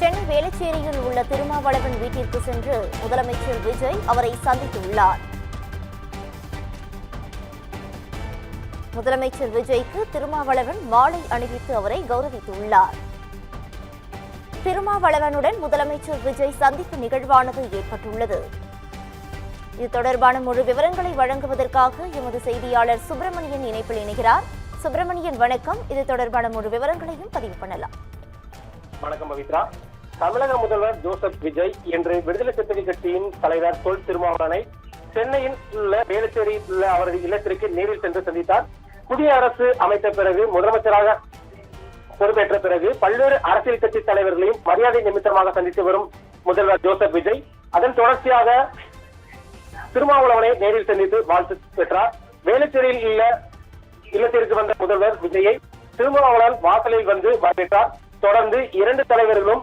சென்னை வேளச்சேரியில் உள்ள திருமாவளவன் வீட்டிற்கு சென்று முதலமைச்சர் விஜய் அவரை சந்தித்துள்ளார். முதலமைச்சர் விஜய்க்கு திருமாவளவன் மாலை அணிவித்து அவரை கௌரவித்துள்ளார். திருமாவளவனுடன் முதலமைச்சர் விஜய் சந்திப்பு நிகழ்வானது ஏற்பட்டுள்ளது. இது தொடர்பான முழு விவரங்களை வழங்குவதற்காக எமது செய்தியாளர் சுப்பிரமணியன் இணைப்பில் இணைகிறார். சுப்பிரமணியன் வணக்கம். இது தொடர்பான முழு விவரங்களையும் பதிவு பண்ணலாம். வணக்கம் பவித்ரா. தமிழக முதல்வர் ஜோசப் விஜய் இன்று விடுதலை சிறுத்தைகள் கட்சியின் தலைவர் தொல் திருமாவளவனை சென்னையில் உள்ள வேளச்சேரியில் உள்ள அவரது இல்லத்திற்கு நேரில் சென்று சந்தித்தார். புதிய அரசு அமைத்த பிறகு முதலமைச்சராக பொறுப்பேற்ற பிறகு பல்வேறு அரசியல் கட்சி தலைவர்களையும் மரியாதை நிமித்தமாக சந்தித்து வரும் முதல்வர் ஜோசப் விஜய் அதன் தொடர்ச்சியாக திருமாவளவனை நேரில் சந்தித்து வாழ்த்து பெற்றார். வேளச்சேரியில் உள்ள இல்லத்திற்கு வந்த முதல்வர் விஜயை திருமாவளவன் வாசலில் வந்து வரவேற்றார். தொடர்ந்து இரண்டு தலைவர்களும்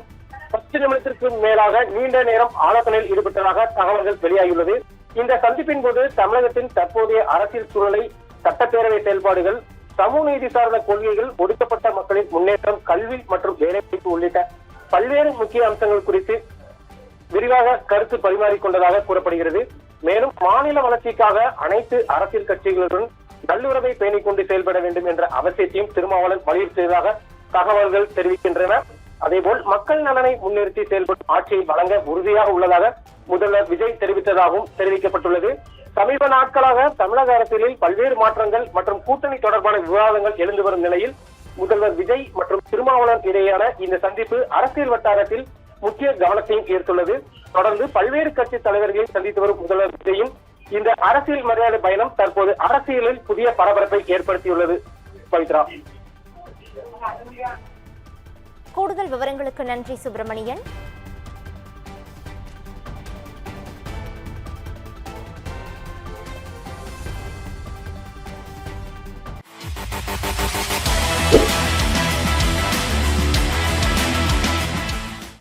10 நிமிடத்திற்கு மேலாக நீண்ட நேரம் ஆலோசனையில் ஈடுபட்டதாக தகவல்கள் வெளியாகியுள்ளது. இந்த சந்திப்பின் போது தமிழகத்தின் தற்போதைய அரசியல் சூழலை, சட்டப்பேரவை செயல்பாடுகள், சமூக நீதி சார்ந்த கொள்கைகள், ஒடுக்கப்பட்ட மக்களின் முன்னேற்றம், கல்வி மற்றும் வேலைவாய்ப்பு உள்ளிட்ட பல்வேறு முக்கிய அம்சங்கள் குறித்து விரிவாக கருத்து பரிமாறிக்கொண்டதாக கூறப்படுகிறது. மேலும் மாநில வளர்ச்சிக்காக அனைத்து அரசியல் கட்சிகளுடன் நல்லுறவை பேணிக் கொண்டு செயல்பட வேண்டும் என்ற அவசியத்தையும் திருமாவளவன் வலியுறுத்தியதாக தகவல்கள் தெரிவிக்கின்றன. அதேபோல் மக்கள் நலனை முன்னிறுத்தி செயல்படும் ஆட்சியை வழங்க உறுதியாக உள்ளதாக முதல்வர் விஜய் தெரிவித்ததாகவும் தெரிவிக்கப்பட்டுள்ளது. சமீப நாட்களாக தமிழக அரசியலில் பல்வேறு மாற்றங்கள் மற்றும் கூட்டணி தொடர்பான விவாதங்கள் எழுந்து வரும் நிலையில் முதல்வர் விஜய் மற்றும் திருமாவளவன் இடையேயான இந்த சந்திப்பு அரசியல் வட்டாரத்தில் முக்கிய கவனத்தையும் ஈர்த்துள்ளது. தொடர்ந்து பல்வேறு கட்சி தலைவர்களை சந்தித்து வரும் முதல்வர் விஜயின் இந்த அரசியல் மரியாதை பயணம் தற்போது அரசியலில் புதிய பரபரப்பை ஏற்படுத்தியுள்ளது. பவித்ரா, கூடுதல் விவரங்களுக்கு நன்றி சுப்பிரமணியன்.